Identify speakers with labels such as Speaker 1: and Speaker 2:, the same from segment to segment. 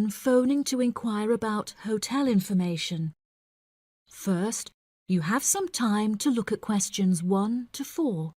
Speaker 1: anyone phoning to inquire about hotel information. First, you have some time to look at questions 1 to 4.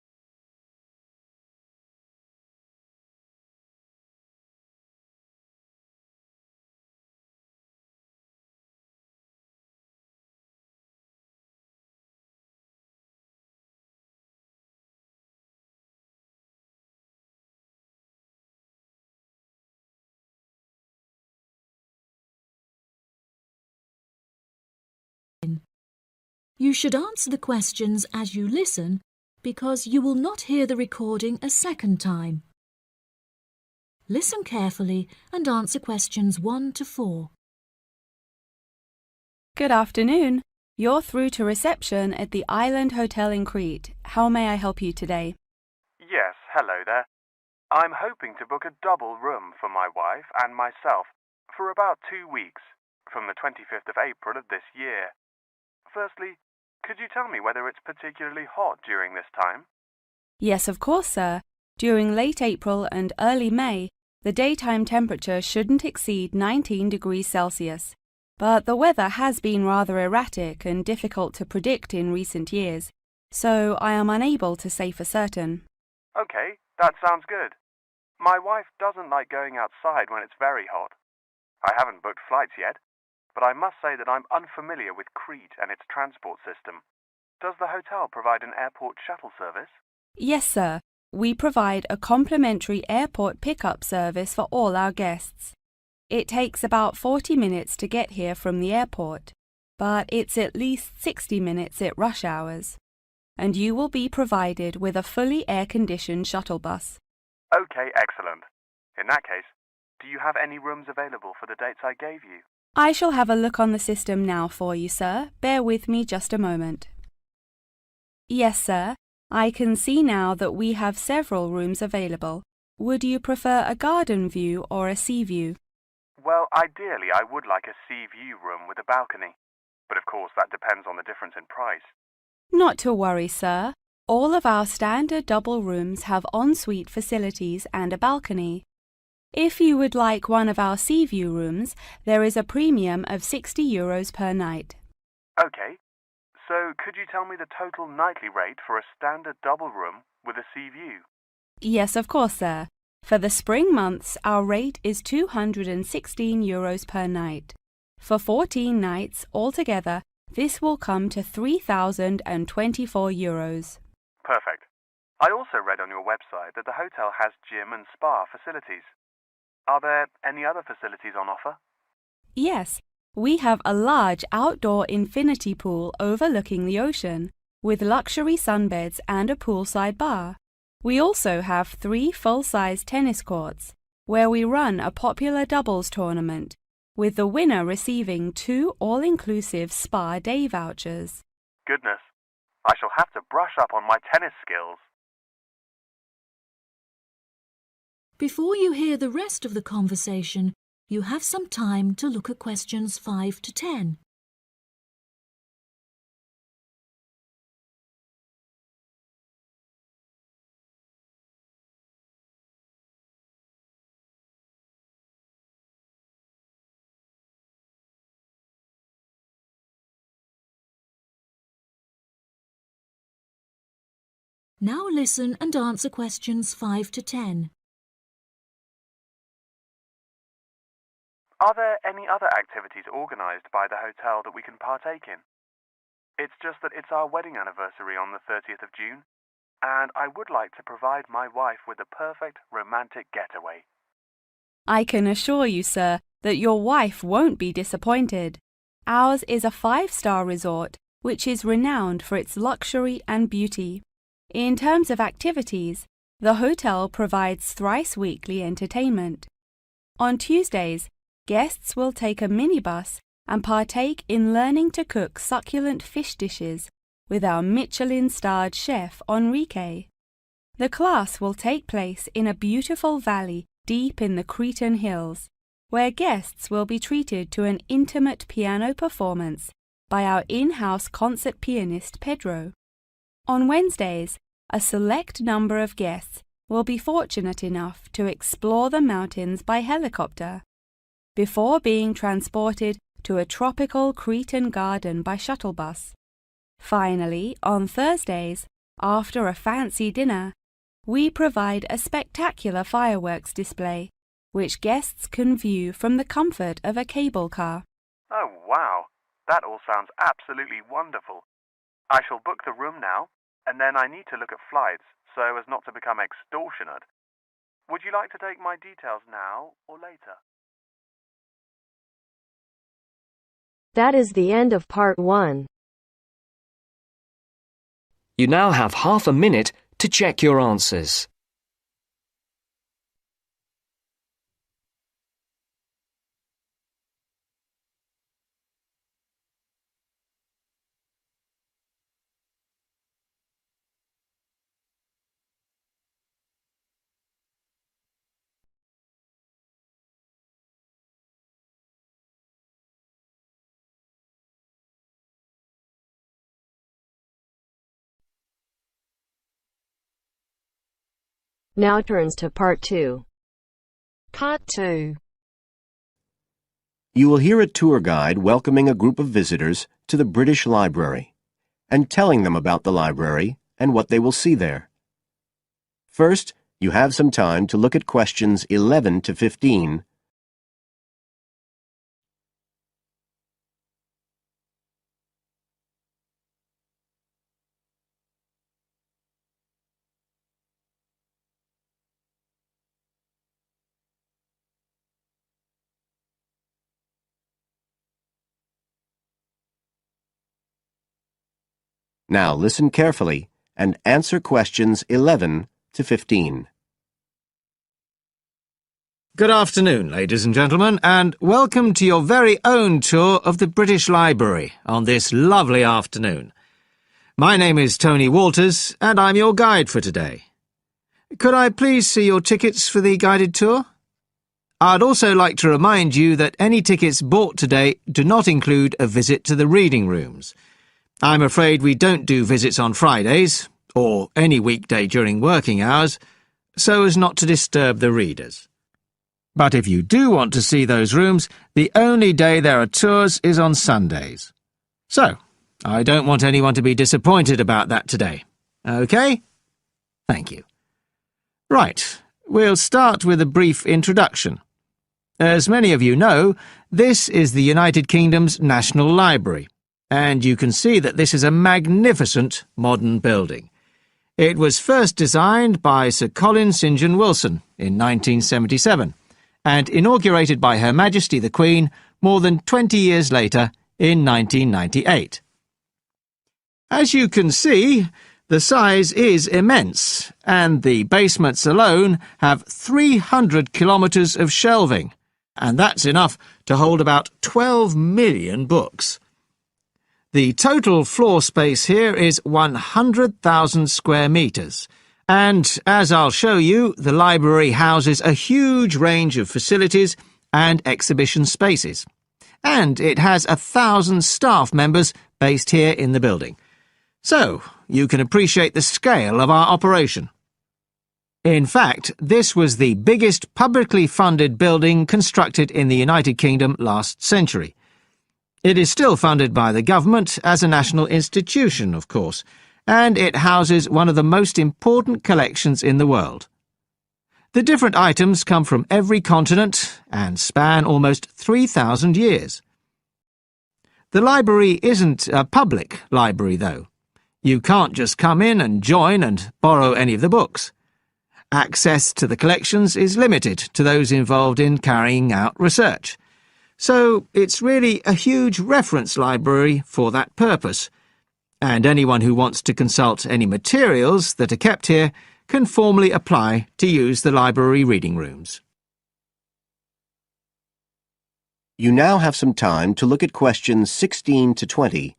Speaker 1: You should answer the questions as you listen because you will not hear the recording a second time. Listen carefully and answer questions 1 to 4.
Speaker 2: Good afternoon. You're through to reception at the Island Hotel in Crete. How may I help you today?
Speaker 3: Yes, hello there. I'm hoping to book a double room for my wife and myself for about 2 weeks, from the 25th of April of this year. Firstly, could you tell me whether it's particularly hot during this time?
Speaker 2: Yes, of course, sir. During late April and early May, the daytime temperature shouldn't exceed 19 degrees Celsius. But the weather has been rather erratic and difficult to predict in recent years, so I am unable to say for certain.
Speaker 3: Okay, that sounds good. My wife doesn't like going outside when it's very hot. I haven't booked flights yet, but I must say that I'm unfamiliar with Crete and its transport system. Does the hotel provide an airport shuttle service?
Speaker 2: Yes, sir. We provide a complimentary airport pickup service for all our guests. It takes about 40 minutes to get here from the airport, but it's at least 60 minutes at rush hours. And you will be provided with a fully air-conditioned shuttle bus.
Speaker 3: Okay, excellent. In that case, do you have any rooms available for the dates I gave you?
Speaker 2: I shall have a look on the system now for you, sir. Bear with me just a moment. Yes, sir. I can see now that we have several rooms available. Would you prefer a garden view or a sea view?
Speaker 3: Well, ideally I would like a sea view room with a balcony, but of course that depends on the difference in price.
Speaker 2: Not to worry, sir. All of our standard double rooms have ensuite facilities and a balcony. If you would like one of our sea view rooms, there is a premium of €60 per night.
Speaker 3: Okay, so could you tell me the total nightly rate for a standard double room with a sea view?
Speaker 2: Yes, of course, sir. For the spring months, our rate is €216 per night. For 14 nights altogether, this will come to €3,024.
Speaker 3: Perfect. I also read on your website that the hotel has gym and spa facilities. Are there any other facilities on offer?
Speaker 2: Yes, we have a large outdoor infinity pool overlooking the ocean, with luxury sunbeds and a poolside bar. We also have 3 full-size tennis courts, where we run a popular doubles tournament, with the winner receiving 2 all-inclusive spa day vouchers.
Speaker 3: Goodness, I shall have to brush up on my tennis skills.
Speaker 1: Before you hear the rest of the conversation, you have some time to look at questions 5 to 10. Now listen and answer questions 5 to 10.
Speaker 3: Are there any other activities organised by the hotel that we can partake in? It's just that it's our wedding anniversary on the 30th of June, and I would like to provide my wife with a perfect romantic getaway.
Speaker 2: I can assure you, sir, that your wife won't be disappointed. Ours is a 5-star resort, which is renowned for its luxury and beauty. In terms of activities, the hotel provides thrice-weekly entertainment. On Tuesdays, guests will take a minibus and partake in learning to cook succulent fish dishes with our Michelin-starred chef Enrique. The class will take place in a beautiful valley deep in the Cretan hills, where guests will be treated to an intimate piano performance by our in-house concert pianist Pedro. On Wednesdays, a select number of guests will be fortunate enough to explore the mountains by helicopter. before being transported to a tropical Cretan garden by shuttle bus. Finally, on Thursdays, after a fancy dinner, we provide a spectacular fireworks display, which guests can view from the comfort of a cable car.
Speaker 3: Oh, wow. That all sounds absolutely wonderful. I shall book the room now, and then I need to look at flights so as not to become extortionate. Would you like to take my details now or later?
Speaker 4: That is the end of part 1.
Speaker 5: You now have half a minute to check your answers.
Speaker 4: Now turns to part 2.
Speaker 6: Part 2.
Speaker 7: You will hear a tour guide welcoming a group of visitors to the British Library and telling them about the library and what they will see there. First, you have some time to look at questions 11 to 15. Now listen carefully and answer questions 11 to 15.
Speaker 8: Good afternoon, ladies and gentlemen, and welcome to your very own tour of the British Library on this lovely afternoon. My name is Tony Walters, and I'm your guide for today. Could I please see your tickets for the guided tour? I'd also like to remind you that any tickets bought today do not include a visit to the reading rooms. I'm afraid we don't do visits on Fridays, or any weekday during working hours, so as not to disturb the readers. But if you do want to see those rooms, the only day there are tours is on Sundays. So, I don't want anyone to be disappointed about that today. OK? Thank you. Right, we'll start with a brief introduction. As many of you know, this is the United Kingdom's National Library, and you can see that this is a magnificent modern building. It was first designed by Sir Colin St. John Wilson in 1977, and inaugurated by Her Majesty the Queen more than 20 years later in 1998. As you can see, the size is immense, and the basements alone have 300 kilometres of shelving, and that's enough to hold about 12 million books. The total floor space here is 100,000 square metres, and, as I'll show you, the library houses a huge range of facilities and exhibition spaces. And it has 1,000 staff members based here in the building. So, you can appreciate the scale of our operation. In fact, this was the biggest publicly funded building constructed in the United Kingdom last century. It is still funded by the government as a national institution, of course, and it houses one of the most important collections in the world. The different items come from every continent and span almost 3,000 years. The library isn't a public library, though. You can't just come in and join and borrow any of the books. Access to the collections is limited to those involved in carrying out research. So it's really a huge reference library for that purpose, and anyone who wants to consult any materials that are kept here can formally apply to use the library reading rooms.
Speaker 7: You now have some time to look at questions 16 to 20.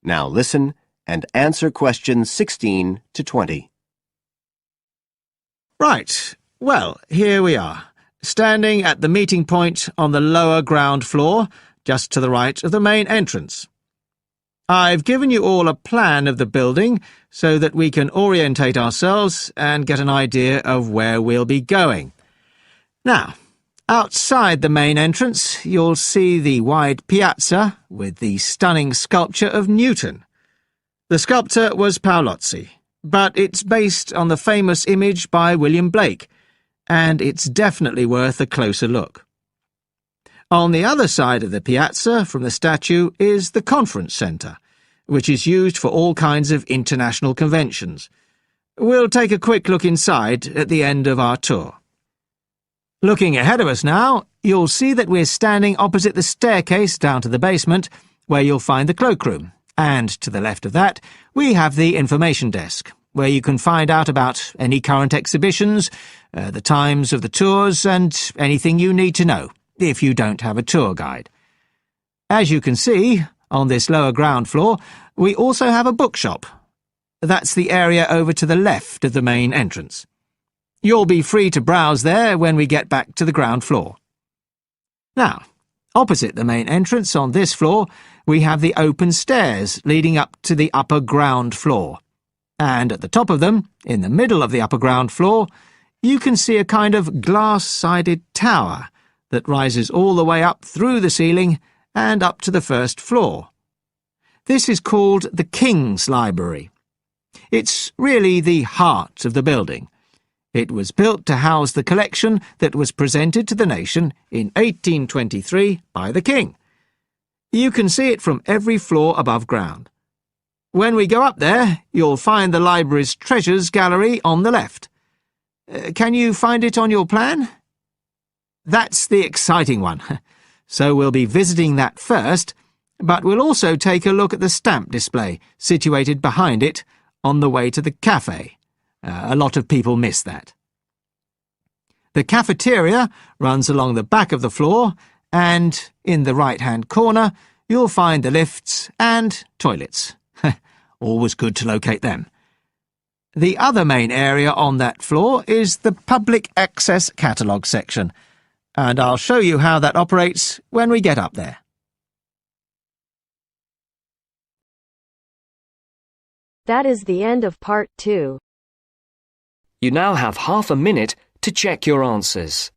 Speaker 7: Now listen and answer questions 16 to 20.
Speaker 8: Right. Well, here we are, standing at the meeting point on the lower ground floor, just to the right of the main entrance. I've given you all a plan of the building so that we can orientate ourselves and get an idea of where we'll be going. Now, outside the main entrance, you'll see the wide piazza with the stunning sculpture of Newton. The sculptor was Paolozzi, but it's based on the famous image by William Blake, and it's definitely worth a closer look. On the other side of the piazza from the statue is the conference centre, which is used for all kinds of international conventions. We'll take a quick look inside at the end of our tour. Looking ahead of us now, you'll see that we're standing opposite the staircase down to the basement, where you'll find the cloakroom, and to the left of that, we have the information desk, where you can find out about any current exhibitions, the times of the tours, and anything you need to know, if you don't have a tour guide. As you can see, on this lower ground floor, we also have a bookshop. That's the area over to the left of the main entrance. You'll be free to browse there when we get back to the ground floor. Now, opposite the main entrance on this floor, we have the open stairs leading up to the upper ground floor. And at the top of them, in the middle of the upper ground floor, you can see a kind of glass-sided tower that rises all the way up through the ceiling and up to the first floor. This is called the King's Library. It's really the heart of the building. It was built to house the collection that was presented to the nation in 1823 by the King. You can see it from every floor above ground. When we go up there, you'll find the library's treasures gallery on the left. Can you find it on your plan? That's the exciting one. So we'll be visiting that first, but we'll also take a look at the stamp display situated behind it on the way to the cafe. A lot of people miss that. The cafeteria runs along the back of the floor, and in the right-hand corner you'll find the lifts and toilets. Always good to locate them. The other main area on that floor is the public access catalogue section, and I'll show you how that operates when we get up there.
Speaker 4: That is the end of part 2.
Speaker 5: You now have half a minute to check your answers.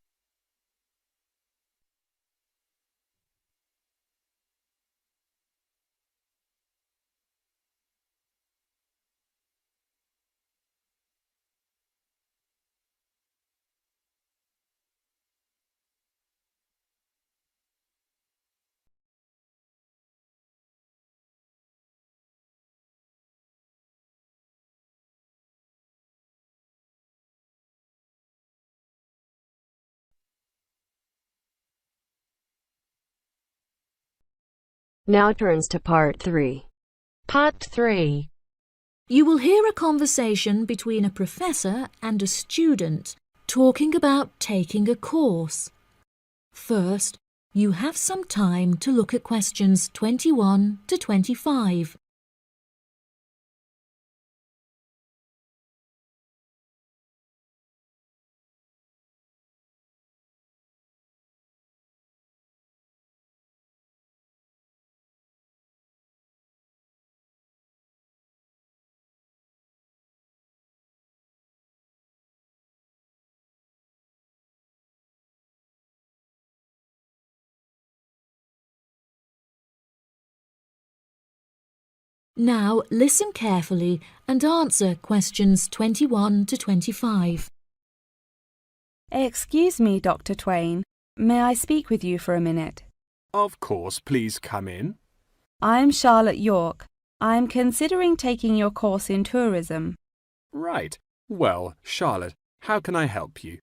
Speaker 4: Now turns to part 3.
Speaker 6: Part 3.
Speaker 1: You will hear a conversation between a professor and a student talking about taking a course. First, you have some time to look at questions 21 to 25. Now listen carefully and answer questions 21 to 25.
Speaker 2: Excuse me, Dr. Twain. May I speak with you for a minute?
Speaker 9: Of course, please come in.
Speaker 2: I'm Charlotte York. I'm considering taking your course in tourism.
Speaker 9: Right. Well, Charlotte, how can I help you?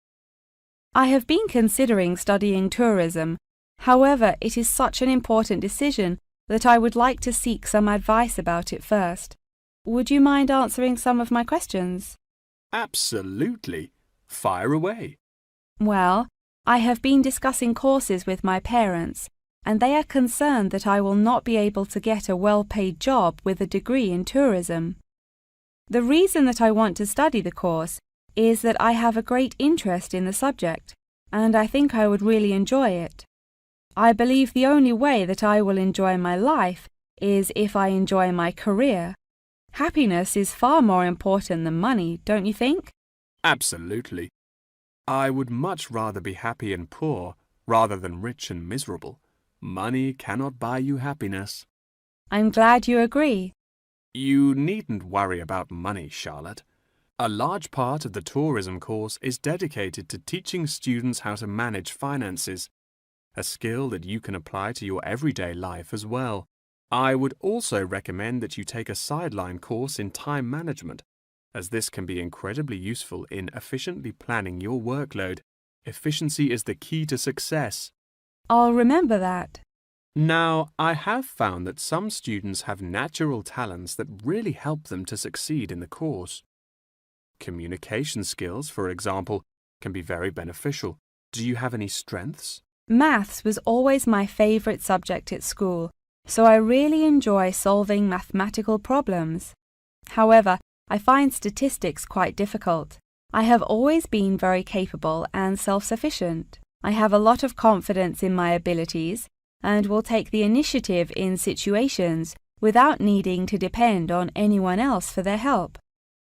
Speaker 2: I have been considering studying tourism. However, it is such an important decision that I would like to seek some advice about it first. Would you mind answering some of my questions?
Speaker 9: Absolutely. Fire away.
Speaker 2: Well, I have been discussing courses with my parents, and they are concerned that I will not be able to get a well-paid job with a degree in tourism. The reason that I want to study the course is that I have a great interest in the subject, and I think I would really enjoy it. I believe the only way that I will enjoy my life is if I enjoy my career. Happiness is far more important than money, don't you think?
Speaker 9: Absolutely. I would much rather be happy and poor rather than rich and miserable. Money cannot buy you happiness.
Speaker 2: I'm glad you agree.
Speaker 9: You needn't worry about money, Charlotte. A large part of the tourism course is dedicated to teaching students how to manage finances, a skill that you can apply to your everyday life as well. I would also recommend that you take a sideline course in time management, as this can be incredibly useful in efficiently planning your workload. Efficiency is the key to success.
Speaker 2: I'll remember that.
Speaker 9: Now, I have found that some students have natural talents that really help them to succeed in the course. Communication skills, for example, can be very beneficial. Do you have any strengths?
Speaker 2: Maths was always my favourite subject at school, so I really enjoy solving mathematical problems. However, I find statistics quite difficult. I have always been very capable and self-sufficient. I have a lot of confidence in my abilities and will take the initiative in situations without needing to depend on anyone else for their help.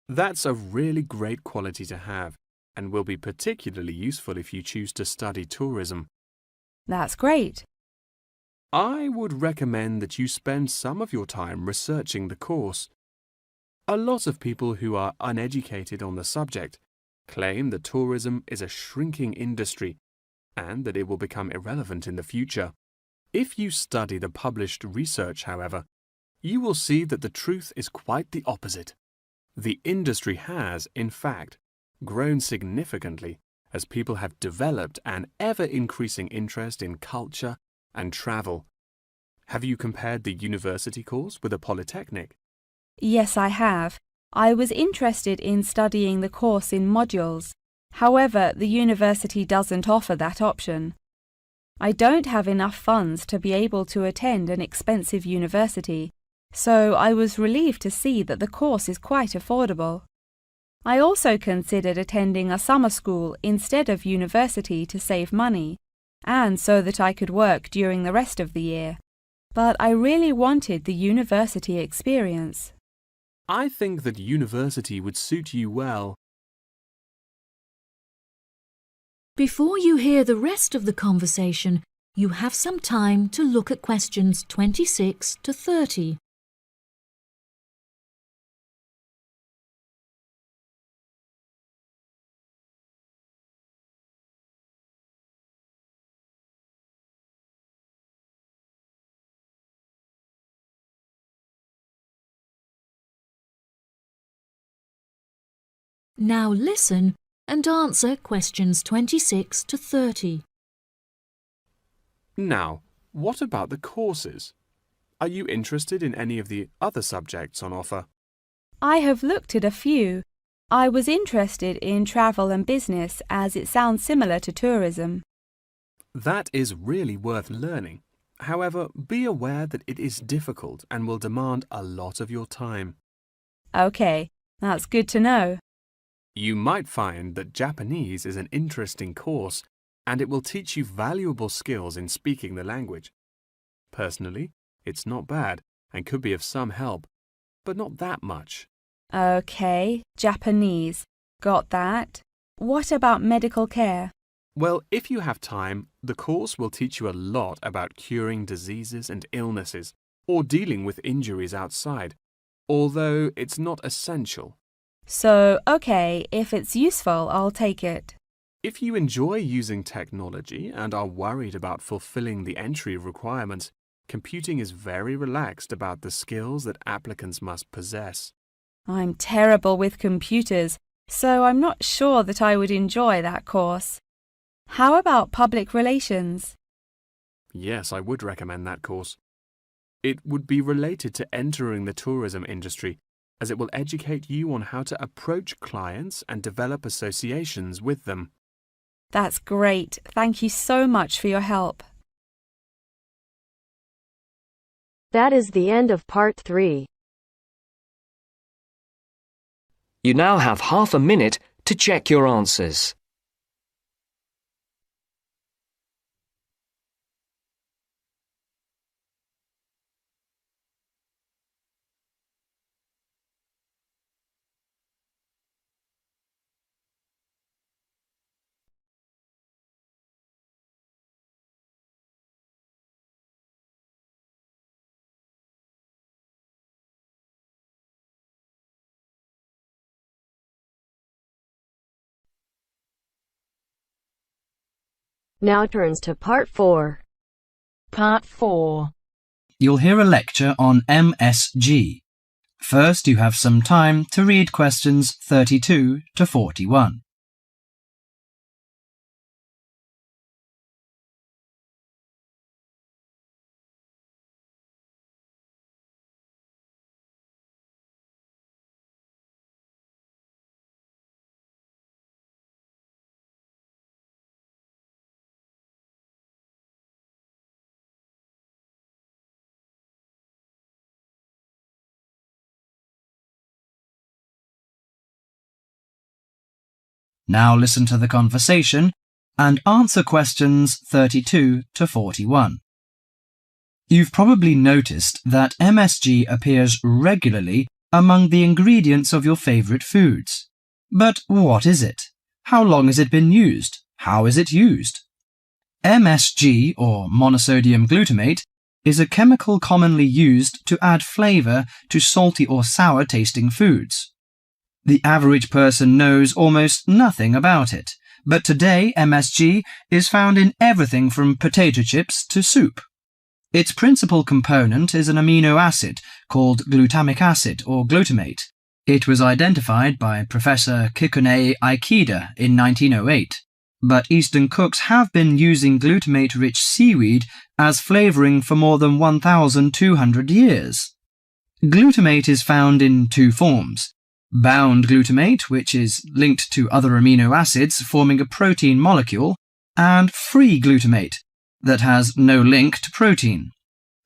Speaker 9: That's a really great quality to have and will be particularly useful if you choose to study tourism.
Speaker 2: That's great.
Speaker 9: I would recommend that you spend some of your time researching the course. A lot of people who are uneducated on the subject claim that tourism is a shrinking industry and that it will become irrelevant in the future. If you study the published research, however, you will see that the truth is quite the opposite. The industry has, in fact, grown significantly as people have developed an ever-increasing interest in culture and travel. Have you compared the university course with a polytechnic?
Speaker 2: Yes, I have. I was interested in studying the course in modules. However, the university doesn't offer that option. I don't have enough funds to be able to attend an expensive university, so I was relieved to see that the course is quite affordable. I also considered attending a summer school instead of university to save money, and so that I could work during the rest of the year. But I really wanted the university experience.
Speaker 9: I think that university would suit you well.
Speaker 1: Before you hear the rest of the conversation, you have some time to look at questions 26 to 30. Now listen and answer questions 26 to 30.
Speaker 9: Now, what about the courses? Are you interested in any of the other subjects on offer?
Speaker 2: I have looked at a few. I was interested in travel and business as it sounds similar to tourism.
Speaker 9: That is really worth learning. However, be aware that it is difficult and will demand a lot of your time.
Speaker 2: Okay, that's good to know.
Speaker 9: You might find that Japanese is an interesting course and it will teach you valuable skills in speaking the language. Personally, it's not bad and could be of some help, but not that much.
Speaker 2: Okay, Japanese. Got that. What about medical care?
Speaker 9: Well, if you have time, the course will teach you a lot about curing diseases and illnesses or dealing with injuries outside, although it's not essential.
Speaker 2: So, okay, if it's useful, I'll take it.
Speaker 9: If you enjoy using technology and are worried about fulfilling the entry requirements, computing is very relaxed about the skills that applicants must possess.
Speaker 2: I'm terrible with computers, so I'm not sure that I would enjoy that course. How about public relations?
Speaker 9: Yes, I would recommend that course. It would be related to entering the tourism industry, as it will educate you on how to approach clients and develop associations with them.
Speaker 2: That's great. Thank you so much for your help.
Speaker 4: That is the end of part 3.
Speaker 5: You now have half a minute to check your answers.
Speaker 4: Now turns to part 4.
Speaker 6: Part 4.
Speaker 10: You'll hear a lecture on MSG. First, you have some time to read questions 32 to 41. Now listen to the conversation and answer questions 32 to 41. You've probably noticed that MSG appears regularly among the ingredients of your favourite foods. But what is it? How long has it been used? How is it used? MSG, or monosodium glutamate, is a chemical commonly used to add flavour to salty or sour tasting foods. The average person knows almost nothing about it, but today MSG is found in everything from potato chips to soup. Its principal component is an amino acid called glutamic acid or glutamate. It was identified by Professor Kikunae Ikeda in 1908, but Eastern cooks have been using glutamate-rich seaweed as flavouring for more than 1,200 years. Glutamate is found in two forms: bound glutamate, which is linked to other amino acids forming a protein molecule, and free glutamate, that has no link to protein.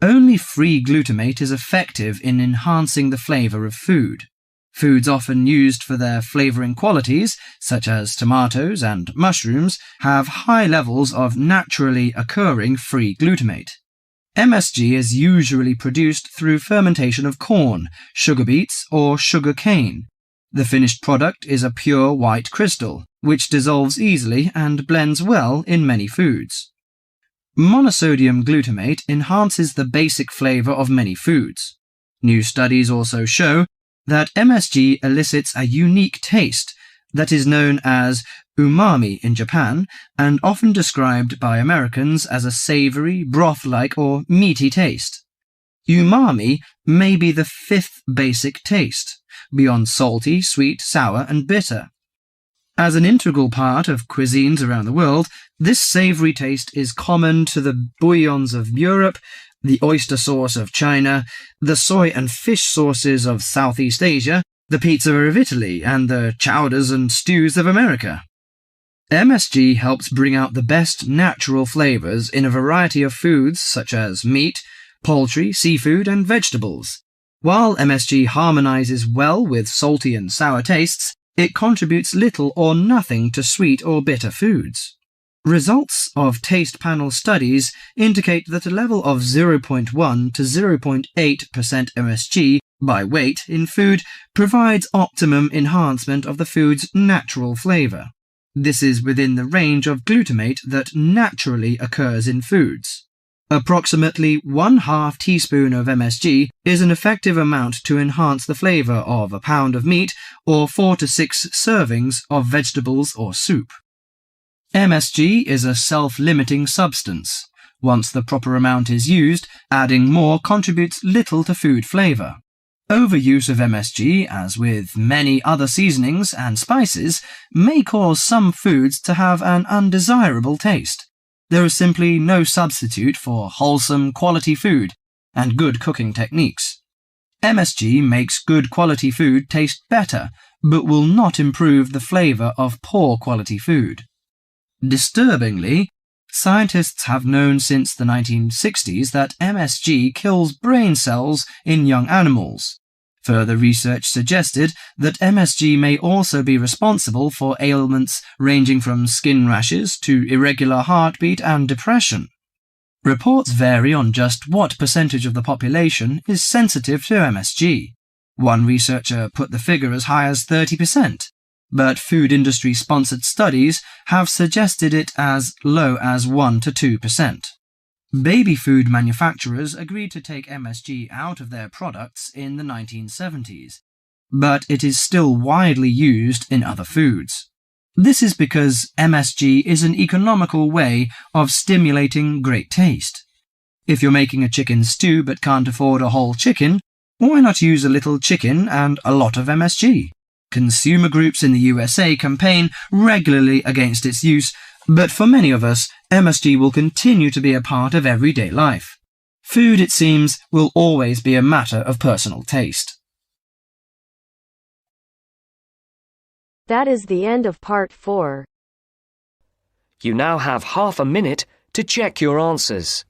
Speaker 10: Only free glutamate is effective in enhancing the flavour of food. Foods often used for their flavouring qualities, such as tomatoes and mushrooms, have high levels of naturally occurring free glutamate. MSG is usually produced through fermentation of corn, sugar beets, or sugar cane. The finished product is a pure white crystal, which dissolves easily and blends well in many foods. Monosodium glutamate enhances the basic flavour of many foods. New studies also show that MSG elicits a unique taste that is known as umami in Japan and often described by Americans as a savoury, broth-like or meaty taste. Umami may be the fifth basic taste, beyond salty, sweet, sour and bitter. As an integral part of cuisines around the world, this savoury taste is common to the bouillons of Europe, the oyster sauce of China, the soy and fish sauces of Southeast Asia, the pizza of Italy, and the chowders and stews of America. MSG helps bring out the best natural flavours in a variety of foods such as meat, poultry, seafood, and vegetables. While MSG harmonizes well with salty and sour tastes, it contributes little or nothing to sweet or bitter foods. Results of taste panel studies indicate that a level of 0.1 to 0.8% MSG by weight in food provides optimum enhancement of the food's natural flavour. This is within the range of glutamate that naturally occurs in foods. Approximately 1/2 teaspoon of MSG is an effective amount to enhance the flavour of a pound of meat or 4 to 6 servings of vegetables or soup. MSG is a self-limiting substance. Once the proper amount is used, adding more contributes little to food flavour. Overuse of MSG, as with many other seasonings and spices, may cause some foods to have an undesirable taste. There is simply no substitute for wholesome, quality food and good cooking techniques. MSG makes good quality food taste better, but will not improve the flavour of poor quality food. Disturbingly, Scientists have known since the 1960s that MSG kills brain cells in young animals. Further research suggested that MSG may also be responsible for ailments ranging from skin rashes to irregular heartbeat and depression. Reports vary on just what percentage of the population is sensitive to MSG. One researcher put the figure as high as 30%, but food industry-sponsored studies have suggested it as low as 1 to 2%. Baby food manufacturers agreed to take MSG out of their products in the 1970s, but it is still widely used in other foods. This is because MSG is an economical way of stimulating great taste. If you're making a chicken stew but can't afford a whole chicken, why not use a little chicken and a lot of MSG? Consumer groups in the USA campaign regularly against its use, but for many of us, MSG will continue to be a part of everyday life. Food, it seems, will always be a matter of personal taste.
Speaker 4: That is the end of part 4.
Speaker 5: You now have half a minute to check your answers.